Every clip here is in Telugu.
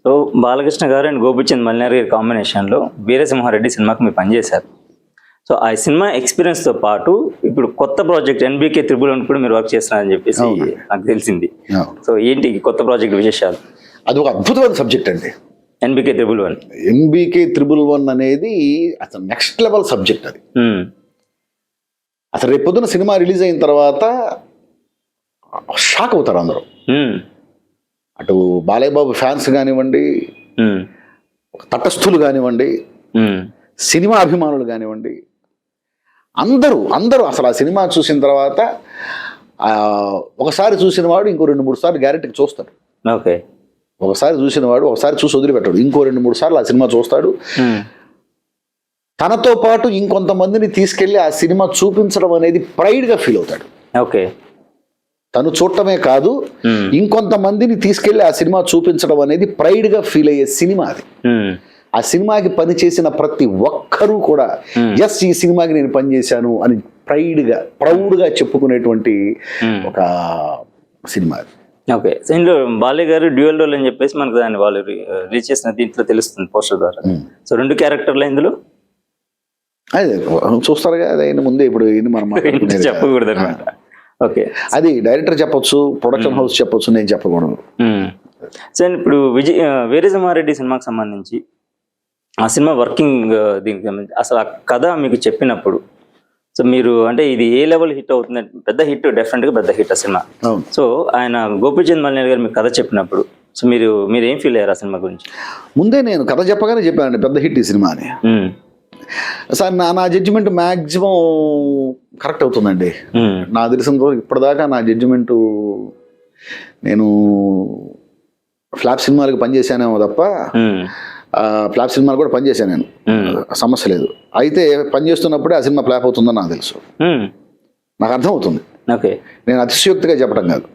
సో బాలకృష్ణ గారు అండ్ గోపిచంద్ మల్లినార్ గారి కాంబినేషన్లో వీరసింహారెడ్డి సినిమాకి మీరు పనిచేశారు. సో ఆ సినిమా ఎక్స్పీరియన్స్తో పాటు ఇప్పుడు కొత్త ప్రాజెక్ట్ ఎన్బీకే త్రిబుల్ వన్ కూడా మీరు వర్క్ చేస్తున్నారని చెప్పేసి నాకు తెలిసింది. సో ఏంటి కొత్త ప్రాజెక్ట్ విశేషాలు? అది ఒక అద్భుతమైన సబ్జెక్ట్ అండి. NBK triple one. NBK triple one అనేది అసలు నెక్స్ట్ లెవెల్ సబ్జెక్ట్. అది అసలు రేపు పొద్దున సినిమా రిలీజ్ అయిన తర్వాత షాక్ అవుతారు అందరూ. అటు బాలయ్య బాబు ఫ్యాన్స్ కానివ్వండి, తటస్థులు కానివ్వండి, సినిమా అభిమానులు కానివ్వండి, అందరూ అందరూ అసలు ఆ సినిమా చూసిన తర్వాత ఒకసారి చూసిన వాడు ఇంకో 2-3 సార్లు గ్యారెంటీకి చూస్తాడు. ఓకే. ఒకసారి చూసిన వాడు ఒకసారి చూసి వదిలిపెట్టాడు, ఇంకో 2-3 సార్లు ఆ సినిమా చూస్తాడు. తనతో పాటు ఇంకొంతమందిని తీసుకెళ్లి ఆ సినిమా చూపించడం అనేది ప్రైడ్గా ఫీల్ అవుతాడు. ఓకే. తను చూడటమే కాదు, ఇంకొంతమందిని తీసుకెళ్లి ఆ సినిమా చూపించడం అనేది ప్రైడ్గా ఫీల్ అయ్యే సినిమా అది. ఆ సినిమాకి పనిచేసిన ప్రతి ఒక్కరూ కూడా ఎస్ ఈ సినిమాకి నేను పనిచేశాను అని ప్రౌడ్గా చెప్పుకునేటువంటి ఒక సినిమా అది. ఓకే. సో ఇందులో బాలయ్య గారు డ్యూయల్ రోల్ అని చెప్పేసి మనకు దాన్ని వాళ్ళు రీచ్ చేసిన దీంట్లో తెలుస్తుంది పోస్టర్ ద్వారా. సో 2 క్యారెక్టర్లు ఇందులో అదే చూస్తారుగా. అది అయిన ముందే ఇప్పుడు మనం చెప్పకూడదు అనమాట. ఓకే. అది డైరెక్టర్ చెప్పొచ్చు, ప్రొడక్షన్ హౌస్ చెప్పొచ్చు, నేను చెప్పకూడదు. సో ఇప్పుడు వీరసింహారెడ్డి సినిమాకి సంబంధించి ఆ సినిమా వర్కింగ్ దీనికి సంబంధించి అసలు ఆ కథ మీకు చెప్పినప్పుడు సో మీరు అంటే ఇది ఏ లెవెల్ హిట్ అవుతుంది? పెద్ద హిట్, డెఫినెట్గా పెద్ద హిట్ ఆ సినిమా. సో ఆయన గోపిచంద్ మల్లినార్ గారు మీకు కథ చెప్పినప్పుడు సో మీరు ఏం ఫీల్ అయ్యారు ఆ సినిమా గురించి? ముందే నేను కథ చెప్పగానే చెప్పానండి పెద్ద హిట్ ఈ సినిమా అని. సార్ నా జడ్జిమెంట్ మ్యాక్సిమం కరెక్ట్ అవుతుందండి. నా తెలిసిన ఇప్పటిదాకా నా జడ్జిమెంటు నేను ఫ్లాప్ సినిమాలకు పనిచేశానేమో తప్ప ఫ్లాప్ సినిమాలు కూడా పనిచేశాను నేను, సమస్య లేదు. అయితే పనిచేస్తున్నప్పుడే ఆ సినిమా ఫ్లాప్ అవుతుందని నాకు తెలుసు, నాకు అర్థం అవుతుంది. ఓకే. నేను అతిశయోక్తిగా చెప్పడం కాదు.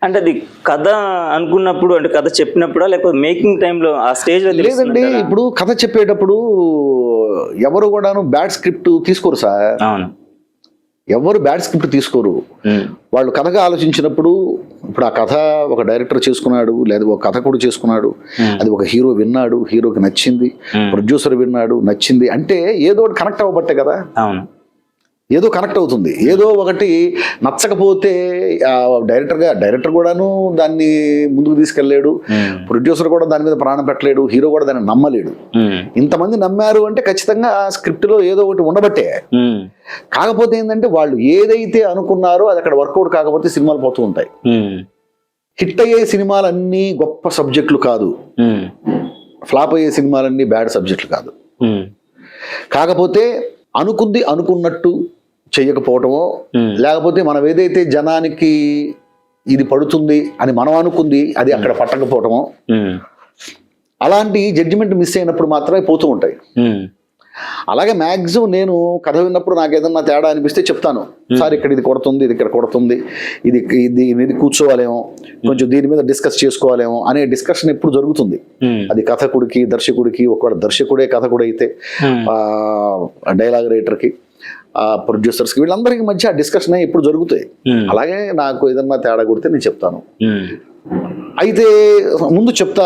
అంటే అది కథ అనుకున్నప్పుడు అంటే కథ చెప్పినప్పుడా లేకపోతే మేకింగ్ టైంలో ఆ స్టేజ్లో? లేదండి, ఇప్పుడు కథ చెప్పేటప్పుడు ఎవరు కూడాను బ్యాడ్ స్క్రిప్ట్ తీసుకోరు సార్. అవును, ఎవరు బ్యాడ్ స్క్రిప్ట్ తీసుకోరు. వాళ్ళు కథగా ఆలోచించినప్పుడు ఇప్పుడు ఆ కథ ఒక డైరెక్టర్ చేసుకున్నాడు, లేదా ఒక కథకుడు చేసుకున్నాడు, అది ఒక హీరో విన్నాడు, హీరోకి నచ్చింది, ప్రొడ్యూసర్ విన్నాడు, నచ్చింది అంటే ఏదో ఒకటి కనెక్ట్ అవ్వబట్టే కదా. అవును, ఏదో కనెక్ట్ అవుతుంది. ఏదో ఒకటి నచ్చకపోతే డైరెక్టర్ కూడాను దాన్ని ముందుకు తీసుకెళ్ళలేడు, ప్రొడ్యూసర్ కూడా దాని మీద ప్రాణం పెట్టలేడు, హీరో కూడా దాన్ని నమ్మలేడు. ఇంతమంది నమ్మారు అంటే ఖచ్చితంగా ఆ స్క్రిప్ట్ లో ఏదో ఒకటి ఉండబట్టే. కాకపోతే ఏంటంటే వాళ్ళు ఏదైతే అనుకున్నారో అది అక్కడ వర్కౌట్ కాకపోతే సినిమాలు పోతూ ఉంటాయి. హిట్ అయ్యే సినిమాలన్నీ గొప్ప సబ్జెక్టులు కాదు, ఫ్లాప్ అయ్యే సినిమాలన్నీ బ్యాడ్ సబ్జెక్టులు కాదు. కాకపోతే అనుకుంది అనుకున్నట్టు చెయ్యకపోవటమో, లేకపోతే మనం ఏదైతే జనానికి ఇది పడుతుంది అని మనం అనుకుంది అది అక్కడ పట్టకపోవటమో, అలాంటి జడ్జిమెంట్ మిస్ అయినప్పుడు మాత్రమే పోతూ ఉంటాయి. అలాగే మ్యాక్సిమం నేను కథ విన్నప్పుడు నాకు ఏదన్నా తేడా అనిపిస్తే చెప్తాను, సార్ ఇక్కడ ఇది కొడుతుంది, ఇది ఇక్కడ కొడుతుంది, ఇది కూర్చోవాలేమో, కొంచెం దీని మీద డిస్కస్ చేసుకోవాలేమో అనే డిస్కషన్ ఎప్పుడు జరుగుతుంది. అది కథకుడికి, దర్శకుడికి, ఒకవేళ దర్శకుడే కథకుడు అయితే డైలాగ్ రైటర్కి, ప్రొడ్యూసర్స్కి, వీళ్ళందరికీ మధ్య డిస్కషన్ ఎప్పుడు జరుగుతాయి. అలాగే నాకు ఏదన్నా తేడా కొడితే నేను చెప్తాను. అయితే ముందు చెప్తా,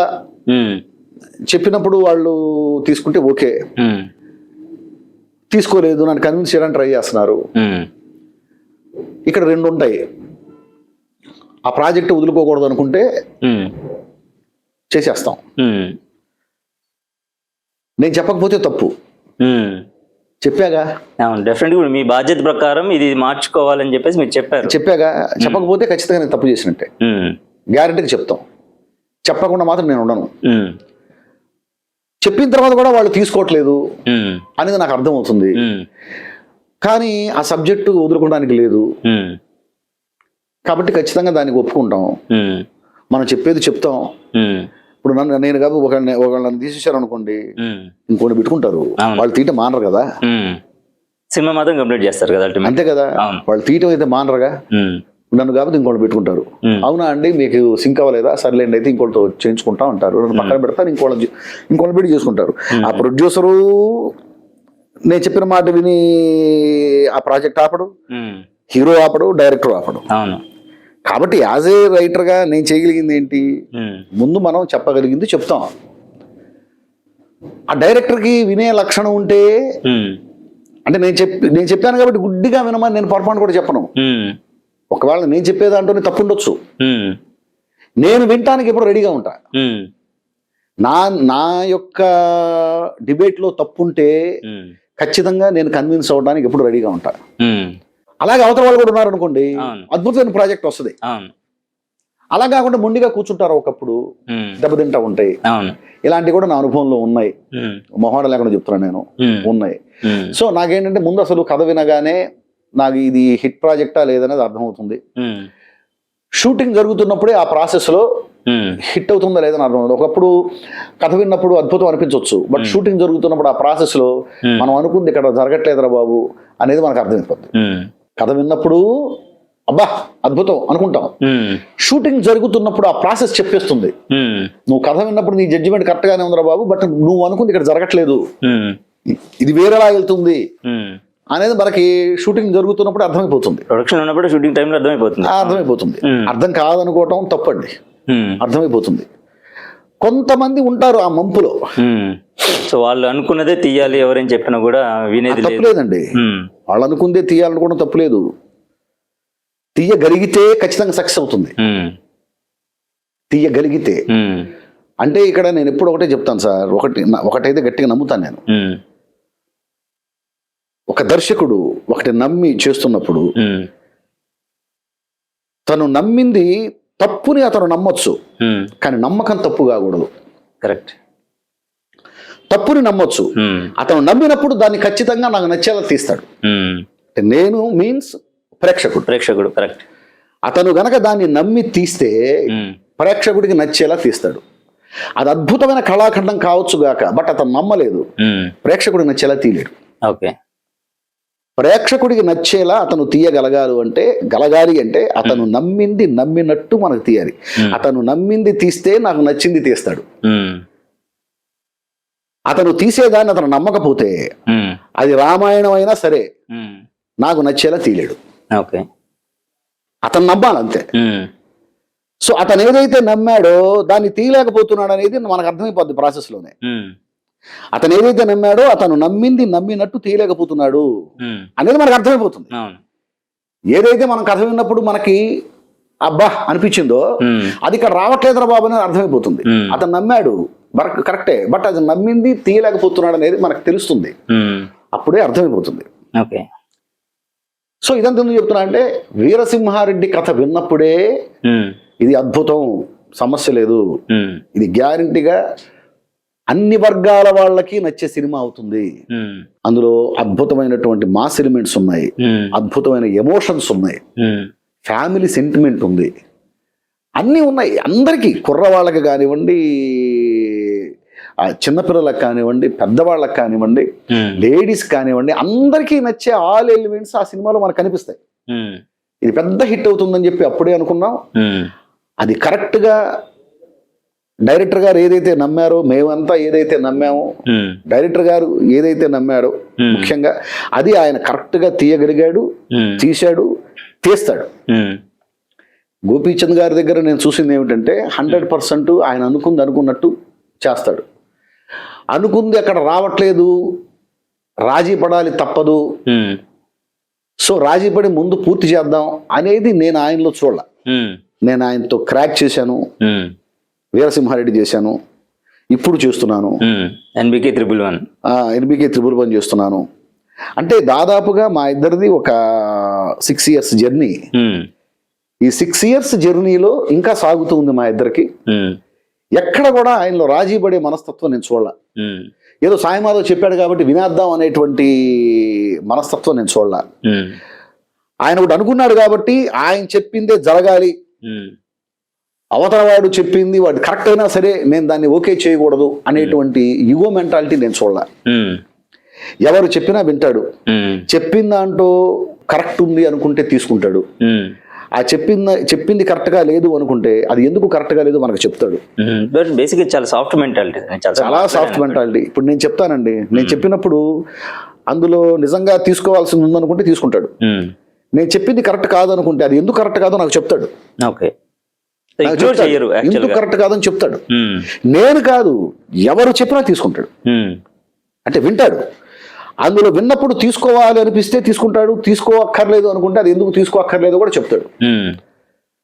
చెప్పినప్పుడు వాళ్ళు తీసుకుంటే ఓకే, తీసుకోలేదు నన్ను కన్విన్స్ చేయడానికి ట్రై చేస్తున్నారు. ఇక్కడ 2 ఉంటాయి. ఆ ప్రాజెక్ట్ వదులుకోకూడదు అనుకుంటే చేసేస్తాం, నేను చెప్పకపోతే తప్పు, చెప్పాగా డెఫినెట్గా మీ బాధ్యత ప్రకారం ఇది మార్చుకోవాలని చెప్పేసి మీరు చెప్పాగా. చెప్పకపోతే ఖచ్చితంగా నేను తప్పు చేసినట్టే, గ్యారెంటీగా చెప్తాం. చెప్పకుండా మాత్రం నేను ఉండను. చెప్పిన తర్వాత కూడా వాళ్ళు తీసుకోవట్లేదు అనేది నాకు అర్థమవుతుంది. కానీ ఆ సబ్జెక్టు వదులుకోవడానికి లేదు కాబట్టి ఖచ్చితంగా దానికి ఒప్పుకుంటాం. మనం చెప్పేది చెప్తాం. ఇప్పుడు నేను కాదు ఒకళ్ళని తీసేశారు అనుకోండి, ఇంకోటి పెట్టుకుంటారు, వాళ్ళు తీయటం మానరు కదా, సినిమా మాత్రం కంప్లీట్ చేస్తారు కదా, అంతే కదా. వాళ్ళు తీయటం అయితే మానరుగా, నన్ను కాబట్టి ఇంకోటి పెట్టుకుంటారు. అవునా అండి మీకు సింక్ అవ్వలేదా, సర్లేండి అయితే ఇంకోటితో చేయించుకుంటా ఉంటారు, పక్కన పెడతారు, ఇంకోటి పెట్టి చేసుకుంటారు. ఆ ప్రొడ్యూసరు నేను చెప్పిన మాట విని ఆ ప్రాజెక్ట్ ఆపడు, హీరో ఆపడు, డైరెక్టర్ ఆపడు. కాబట్టి యాజ్ ఏ రైటర్గా నేను చేయగలిగింది ఏంటి, ముందు మనం చెప్పగలిగింది చెప్తాం. ఆ డైరెక్టర్కి వినే లక్షణం ఉంటే, అంటే నేను చెప్పాను కాబట్టి గుడ్డిగా వినమని నేను పొరపాటు కూడా చెప్పను. ఒకవేళ నేను చెప్పే దాంట్లోనే తప్పు ఉండొచ్చు, నేను వినటానికి ఎప్పుడు రెడీగా ఉంటా. నా యొక్క డిబేట్లో తప్పు ఉంటే ఖచ్చితంగా నేను కన్విన్స్ అవ్వడానికి ఎప్పుడు రెడీగా ఉంటా. అలాగే అవతల వాళ్ళు కూడా ఉన్నారు అనుకోండి, అద్భుతమైన ప్రాజెక్ట్ వస్తుంది. అలా కాకుండా మొండిగా కూర్చుంటారు, ఒకప్పుడు దెబ్బతింటా ఉంటాయి. ఇలాంటివి కూడా నా అనుభవంలో ఉన్నాయి, మొహాడ లేకుండా చెప్తున్నాను నేను, ఉన్నాయి. సో నాకేంటంటే ముందు అసలు కథ వినగానే నాకు ఇది హిట్ ప్రాజెక్టా లేదనేది అర్థమవుతుంది. షూటింగ్ జరుగుతున్నప్పుడే ఆ ప్రాసెస్లో హిట్ అవుతుందా లేదని అర్థమవుతుంది. ఒకప్పుడు కథ విన్నప్పుడు అద్భుతం అనిపించవచ్చు, బట్ షూటింగ్ జరుగుతున్నప్పుడు ఆ ప్రాసెస్లో మనం అనుకుంది ఇక్కడ జరగట్లేదురా బాబు అనేది మనకు అర్థమైపోతుంది. కథ విన్నప్పుడు అబ్బా అద్భుతం అనుకుంటాం, షూటింగ్ జరుగుతున్నప్పుడు ఆ ప్రాసెస్ చెప్పేస్తుంది. నువ్వు కథ విన్నప్పుడు నీ జడ్జిమెంట్ కరెక్ట్ గానే ఉందిరా బాబు, బట్ నువ్వు అనుకుంది ఇక్కడ జరగట్లేదు, ఇది వేరేలా వెళ్తుంది అనేది మనకి షూటింగ్ జరుగుతున్నప్పుడు అర్థమైపోతుంది. ప్రొడక్షన్ ఉన్నప్పుడు షూటింగ్ టైంలో అర్థమైపోతుంది. అర్థం కాదనుకోవటం తప్పండి, అర్థమైపోతుంది. కొంతమంది ఉంటారు ఆ మంపులో, సో వాళ్ళు అనుకున్నదే తీయాలి, ఎవరేం చెప్పినా కూడా వినేది తప్పులేదండి. వాళ్ళు అనుకుందే తీయాలనుకోవడం తప్పులేదు. తీయగలిగితే ఖచ్చితంగా సక్సెస్ అవుతుంది. తీయగలిగితే అంటే ఇక్కడ నేను ఎప్పుడు ఒకటే చెప్తాను సార్, ఒకటైతే గట్టిగా నమ్ముతాను నేను. ఒక దర్శకుడు ఒకటి నమ్మి చేస్తున్నప్పుడు తను నమ్మింది తప్పుని అతను నమ్మొచ్చు, కానీ నమ్మకం తప్పు కాకూడదు. కరెక్ట్. తప్పుని నమ్మొచ్చు, అతను నమ్మినప్పుడు దాన్ని ఖచ్చితంగా నాకు నచ్చేలా తీస్తాడు. నేను మీన్స్ ప్రేక్షకుడు కరెక్ట్. అతను గనక దాన్ని నమ్మి తీస్తే ప్రేక్షకుడికి నచ్చేలా తీస్తాడు. అది అద్భుతమైన కళాఖండం కావచ్చు గాక, బట్ అతను నమ్మలేదు, ప్రేక్షకుడికి నచ్చేలా తీయలేడు. ఓకే. ప్రేక్షకుడికి నచ్చేలా అతను గలగాలి అంటే అతను నమ్మింది నమ్మినట్టు మనకు తీయాలి. అతను నమ్మింది తీస్తే నాకు నచ్చింది తీస్తాడు. అతను తీసేదాన్ని అతను నమ్మకపోతే అది రామాయణం అయినా సరే నాకు నచ్చేలా తీయలేడు. ఓకే. అతను నమ్మాలి అంతే. సో అతను ఏదైతే నమ్మాడో దాన్ని తీయలేకపోతున్నాడు అనేది మనకు అర్థమైపోద్ది ప్రాసెస్లోనే. అతను ఏదైతే నమ్మాడో అతను నమ్మింది నమ్మినట్టు తీయలేకపోతున్నాడు అనేది మనకు అర్థమైపోతుంది. ఏదైతే మనం కథ విన్నప్పుడు మనకి అబ్బా అనిపించిందో అది ఇక్కడ రావట్లేదురా బాబు అనేది అర్థమైపోతుంది. అతను నమ్మాడు కరెక్టే, బట్ అది నమ్మింది తీయలేకపోతున్నాడు అనేది మనకు తెలుస్తుంది, అప్పుడే అర్థమైపోతుంది. సో ఇదంతా ఎందుకు చెప్తున్నా అంటే, వీరసింహారెడ్డి కథ విన్నప్పుడే ఇది అద్భుతం, సమస్య లేదు, ఇది గ్యారంటీగా అన్ని వర్గాల వాళ్ళకి నచ్చే సినిమా అవుతుంది. అందులో అద్భుతమైనటువంటి మాస్ ఎలిమెంట్స్ ఉన్నాయి, అద్భుతమైన ఎమోషన్స్ ఉన్నాయి, ఫ్యామిలీ సెంటిమెంట్ ఉంది, అన్నీ ఉన్నాయి. అందరికీ, కుర్రవాళ్ళకి కానివ్వండి, చిన్నపిల్లలకు కానివ్వండి, పెద్దవాళ్ళకి కానివ్వండి, లేడీస్ కానివ్వండి, అందరికీ నచ్చే ఆల్ ఎలిమెంట్స్ ఆ సినిమాలో మనకు కనిపిస్తాయి. ఇది పెద్ద హిట్ అవుతుందని చెప్పి అప్పుడే అనుకున్నాం. అది కరెక్ట్గా డైరెక్టర్ గారు ఏదైతే నమ్మారో, మేమంతా ఏదైతే నమ్మామో, డైరెక్టర్ గారు ఏదైతే నమ్మారో ముఖ్యంగా అది ఆయన కరెక్ట్గా తీయగలిగాడు, తీశాడు, తీస్తాడు. గోపీచంద్ గారి దగ్గర నేను చూసింది ఏమిటంటే 100% ఆయన అనుకున్నట్టు చేస్తాడు. అనుకుంది అక్కడ రావట్లేదు, రాజీ పడాలి తప్పదు, సో రాజీ పడి ముందు పూర్తి చేద్దాం అనేది నేను ఆయనలో చూడాల. నేను ఆయనతో క్రాక్ చేశాను, వీరసింహారెడ్డి చేశాను, ఇప్పుడు చేస్తున్నాను ఎన్బికే 111 చేస్తున్నాను. అంటే దాదాపుగా మా ఇద్దరిది ఒక 6 years జర్నీ. ఈ 6 years జర్నీలో ఇంకా సాగుతూ ఉంది మా ఇద్దరికి. ఎక్కడ కూడా ఆయనలో రాజీ పడే మనస్తత్వం నేను చూడాల. ఏదో సాయిమాధవ్ చెప్పాడు కాబట్టి వినేద్దాం అనేటువంటి మనస్తత్వం నేను చూడాల. ఆయన ఒకటి అనుకున్నాడు కాబట్టి ఆయన చెప్పిందే జరగాలి, అవతల వాడు చెప్పింది వాడు కరెక్ట్ అయినా సరే నేను దాన్ని ఓకే చేయకూడదు అనేటువంటి ఈగో మెంటాలిటీ నేను చూడాల. ఎవరు చెప్పినా వింటాడు, చెప్పిన దాంట్లో కరెక్ట్ ఉంది అనుకుంటే తీసుకుంటాడు, ఆ చెప్పింది కరెక్ట్ గా లేదు అనుకుంటే అది ఎందుకు కరెక్ట్ గా లేదు మనకు చెప్తాడు. బేసిక్గా చాలా సాఫ్ట్ మెంటాలిటీ, చాలా సాఫ్ట్ మెంటాలిటీ. ఇప్పుడు నేను చెప్తానండి, నేను చెప్పినప్పుడు అందులో నిజంగా తీసుకోవాల్సింది ఉందనుకుంటే తీసుకుంటాడు, నేను చెప్పింది కరెక్ట్ కాదు అనుకుంటే అది ఎందుకు కరెక్ట్ కాదో నాకు చెప్తాడు. ఓకే, నాకు ఇగ్నోర్ చెప్తాడు. చెయ్యరు ఎందుకు యాక్చువల్గా. కరెక్ట్ కాదని చెప్తాడు. నేను కాదు, ఎవరు చెప్పినా తీసుకుంటాడు. అంటే వింటాడు. అందులో విన్నప్పుడు తీసుకోవాలి అనిపిస్తే తీసుకుంటాడు, తీసుకోక్కర్లేదు అనుకుంటే అది ఎందుకు తీసుకోక్కర్లేదో కూడా చెప్తాడు.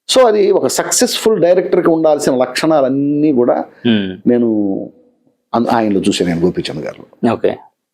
సో అది ఒక సక్సెస్ఫుల్ డైరెక్టర్కి ఉండాల్సిన లక్షణాలన్నీ కూడా నేను ఆయనలో చూసాను, నేను గోపీచంద్ గారిలో. ఓకే.